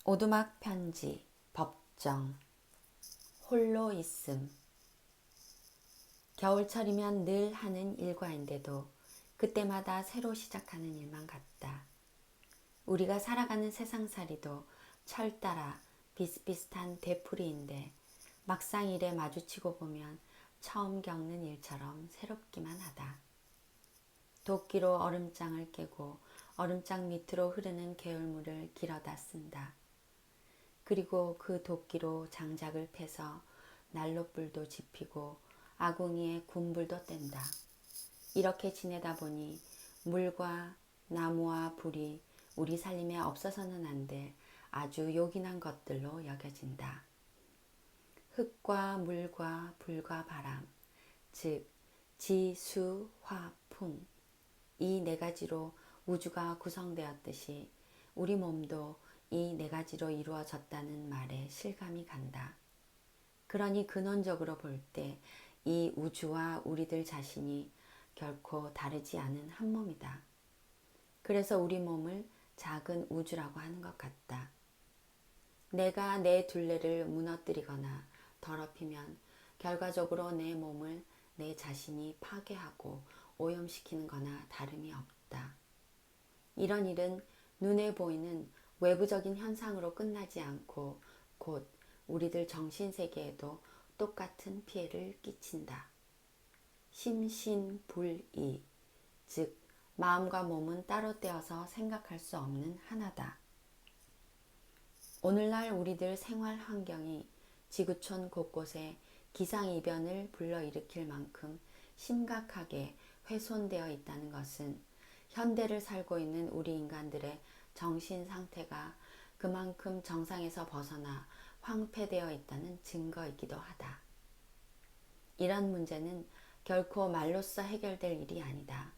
오두막 편지, 법정, 홀로 있음. 겨울철이면 늘 하는 일과인데도 그때마다 새로 시작하는 일만 같다. 우리가 살아가는 세상살이도 철 따라 비슷비슷한 되풀이인데 막상 일에 마주치고 보면 처음 겪는 일처럼 새롭기만 하다. 도끼로 얼음장을 깨고 얼음장 밑으로 흐르는 개울물을 길어다 쓴다. 그리고 그 도끼로 장작을 패서 난로불도 지피고 아궁이에 군불도 뗀다. 이렇게 지내다 보니 물과 나무와 불이 우리 살림에 없어서는 안 될 아주 요긴한 것들로 여겨진다. 흙과 물과 불과 바람, 즉 지, 수, 화, 풍, 이 네 가지로 우주가 구성되었듯이 우리 몸도 이 네 가지로 이루어졌다는 말에 실감이 간다. 그러니 근원적으로 볼 때 이 우주와 우리들 자신이 결코 다르지 않은 한 몸이다. 그래서 우리 몸을 작은 우주라고 하는 것 같다. 내가 내 둘레를 무너뜨리거나 더럽히면 결과적으로 내 몸을 내 자신이 파괴하고 오염시키는 거나 다름이 없다. 이런 일은 눈에 보이는 외부적인 현상으로 끝나지 않고 곧 우리들 정신세계에도 똑같은 피해를 끼친다. 심신불이, 즉 마음과 몸은 따로 떼어서 생각할 수 없는 하나다. 오늘날 우리들 생활 환경이 지구촌 곳곳에 기상이변을 불러일으킬 만큼 심각하게 훼손되어 있다는 것은 현대를 살고 있는 우리 인간들의 정신 상태가 그만큼 정상에서 벗어나 황폐되어 있다는 증거이기도 하다. 이런 문제는 결코 말로써 해결될 일이 아니다.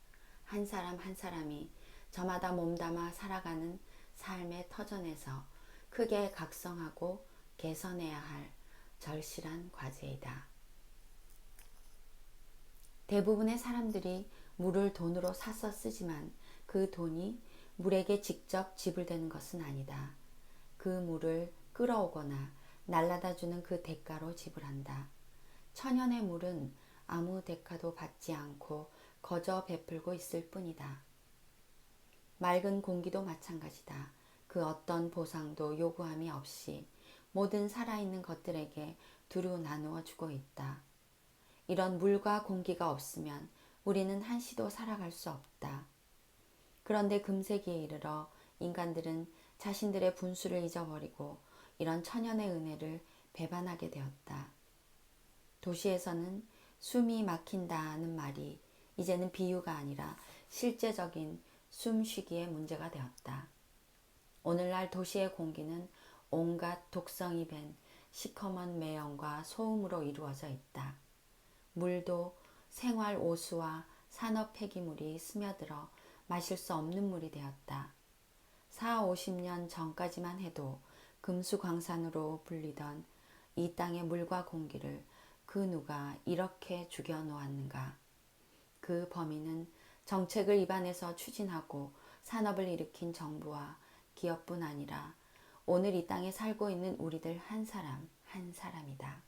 한 사람 한 사람이 저마다 몸담아 살아가는 삶의 터전에서 크게 각성하고 개선해야 할 절실한 과제이다. 대부분의 사람들이 물을 돈으로 사서 쓰지만 그 돈이 물에게 직접 지불되는 것은 아니다. 그 물을 끌어오거나 날라다 주는 그 대가로 지불한다. 천연의 물은 아무 대가도 받지 않고 거저 베풀고 있을 뿐이다. 맑은 공기도 마찬가지다. 그 어떤 보상도 요구함이 없이 모든 살아있는 것들에게 두루 나누어 주고 있다. 이런 물과 공기가 없으면 우리는 한시도 살아갈 수 없다. 그런데 금세기에 이르러 인간들은 자신들의 분수를 잊어버리고 이런 천연의 은혜를 배반하게 되었다. 도시에서는 숨이 막힌다는 말이 이제는 비유가 아니라 실제적인 숨쉬기의 문제가 되었다. 오늘날 도시의 공기는 온갖 독성이 밴 시커먼 매연과 소음으로 이루어져 있다. 물도 생활 오수와 산업 폐기물이 스며들어 마실 수 없는 물이 되었다. 4, 50년 전까지만 해도 금수광산으로 불리던 이 땅의 물과 공기를 그 누가 이렇게 죽여놓았는가. 그 범인은 정책을 입안에서 추진하고 산업을 일으킨 정부와 기업뿐 아니라 오늘 이 땅에 살고 있는 우리들 한 사람 한 사람이다.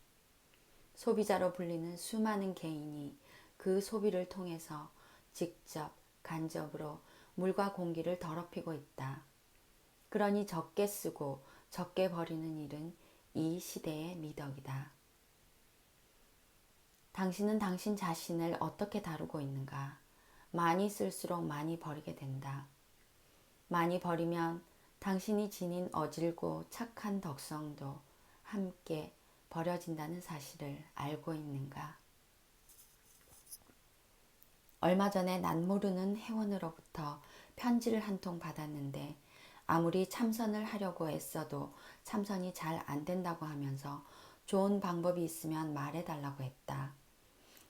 소비자로 불리는 수많은 개인이 그 소비를 통해서 직접 간접으로 물과 공기를 더럽히고 있다. 그러니 적게 쓰고 적게 버리는 일은 이 시대의 미덕이다. 당신은 당신 자신을 어떻게 다루고 있는가? 많이 쓸수록 많이 버리게 된다. 많이 버리면 당신이 지닌 어질고 착한 덕성도 함께 버려진다는 사실을 알고 있는가? 얼마 전에 난 모르는 회원으로부터 편지를 한 통 받았는데 아무리 참선을 하려고 애써도 참선이 잘 안 된다고 하면서 좋은 방법이 있으면 말해달라고 했다.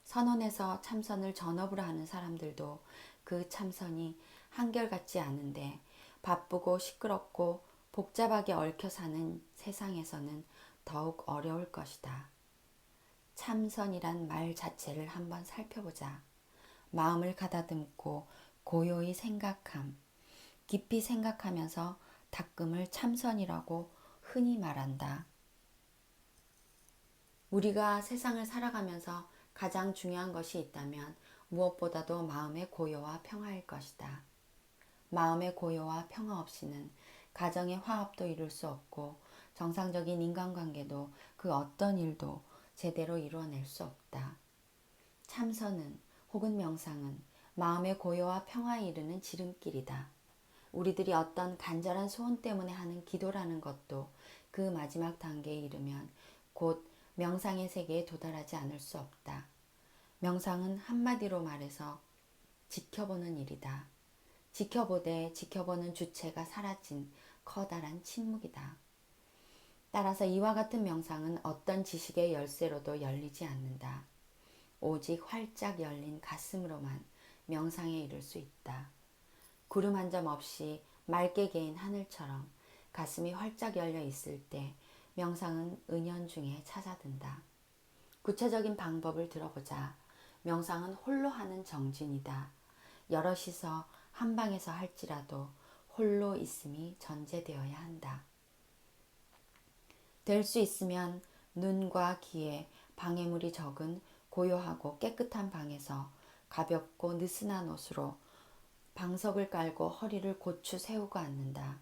선원에서 참선을 전업으로 하는 사람들도 그 참선이 한결같지 않은데 바쁘고 시끄럽고 복잡하게 얽혀 사는 세상에서는 더욱 어려울 것이다. 참선이란 말 자체를 한번 살펴보자. 마음을 가다듬고 고요히 생각함, 깊이 생각하면서 닦음을 참선이라고 흔히 말한다. 우리가 세상을 살아가면서 가장 중요한 것이 있다면 무엇보다도 마음의 고요와 평화일 것이다. 마음의 고요와 평화 없이는 가정의 화합도 이룰 수 없고 정상적인 인간관계도 그 어떤 일도 제대로 이루어낼 수 없다. 참선은 혹은 명상은 마음의 고요와 평화에 이르는 지름길이다. 우리들이 어떤 간절한 소원 때문에 하는 기도라는 것도 그 마지막 단계에 이르면 곧 명상의 세계에 도달하지 않을 수 없다. 명상은 한마디로 말해서 지켜보는 일이다. 지켜보되 지켜보는 주체가 사라진 커다란 침묵이다. 따라서 이와 같은 명상은 어떤 지식의 열쇠로도 열리지 않는다. 오직 활짝 열린 가슴으로만 명상에 이를 수 있다. 구름 한 점 없이 맑게 개인 하늘처럼 가슴이 활짝 열려 있을 때 명상은 은연중에 찾아든다. 구체적인 방법을 들어보자. 명상은 홀로 하는 정진이다. 여럿이서 한 방에서 할지라도 홀로 있음이 전제되어야 한다. 될 수 있으면 눈과 귀에 방해물이 적은 고요하고 깨끗한 방에서 가볍고 느슨한 옷으로 방석을 깔고 허리를 고추 세우고 앉는다.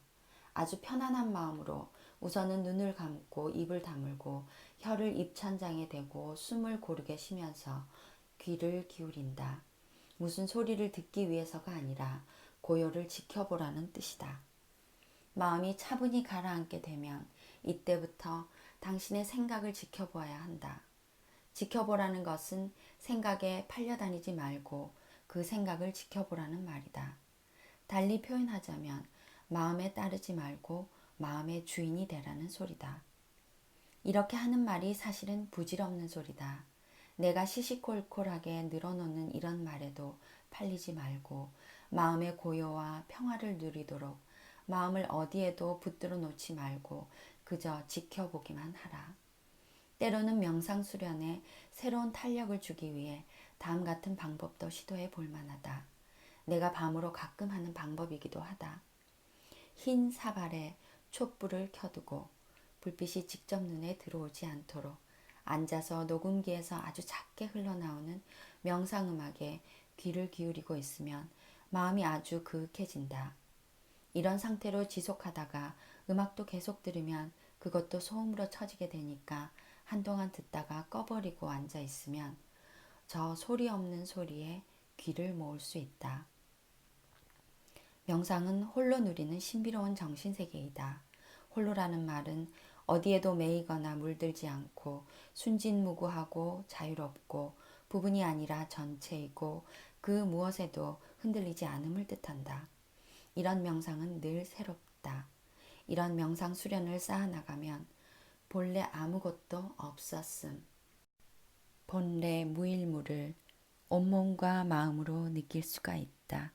아주 편안한 마음으로 우선은 눈을 감고 입을 다물고 혀를 입천장에 대고 숨을 고르게 쉬면서 귀를 기울인다. 무슨 소리를 듣기 위해서가 아니라 고요를 지켜보라는 뜻이다. 마음이 차분히 가라앉게 되면 이때부터 당신의 생각을 지켜보아야 한다. 지켜보라는 것은 생각에 팔려다니지 말고 그 생각을 지켜보라는 말이다. 달리 표현하자면 마음에 따르지 말고 마음의 주인이 되라는 소리다. 이렇게 하는 말이 사실은 부질없는 소리다. 내가 시시콜콜하게 늘어놓는 이런 말에도 팔리지 말고 마음의 고요와 평화를 누리도록 마음을 어디에도 붙들어 놓지 말고 그저 지켜보기만 하라. 때로는 명상 수련에 새로운 탄력을 주기 위해 다음 같은 방법도 시도해 볼 만하다. 내가 밤으로 가끔 하는 방법이기도 하다. 흰 사발에 촛불을 켜두고 불빛이 직접 눈에 들어오지 않도록 앉아서 녹음기에서 아주 작게 흘러나오는 명상음악에 귀를 기울이고 있으면 마음이 아주 그윽해진다. 이런 상태로 지속하다가 음악도 계속 들으면 그것도 소음으로 처지게 되니까 한동안 듣다가 꺼버리고 앉아 있으면 저 소리 없는 소리에 귀를 모을 수 있다. 명상은 홀로 누리는 신비로운 정신세계이다. 홀로라는 말은 어디에도 매이거나 물들지 않고 순진무구하고 자유롭고 부분이 아니라 전체이고 그 무엇에도 흔들리지 않음을 뜻한다. 이런 명상은 늘 새롭다. 이런 명상 수련을 쌓아나가면 본래 아무것도 없었음. 본래 무일무를 온몸과 마음으로 느낄 수가 있다.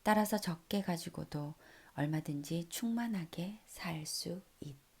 따라서 적게 가지고도 얼마든지 충만하게 살 수 있다.